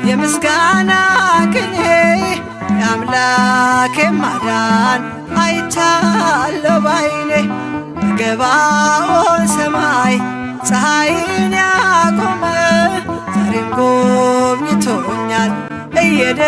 የምስጋና ቅኔ የአምላኬ ማዳን አይቻለሁ ባይኔ በገባኦን ሰማይ ፀሐይን ያቆመ ዛሬም ጎብኝቶኛል እየደ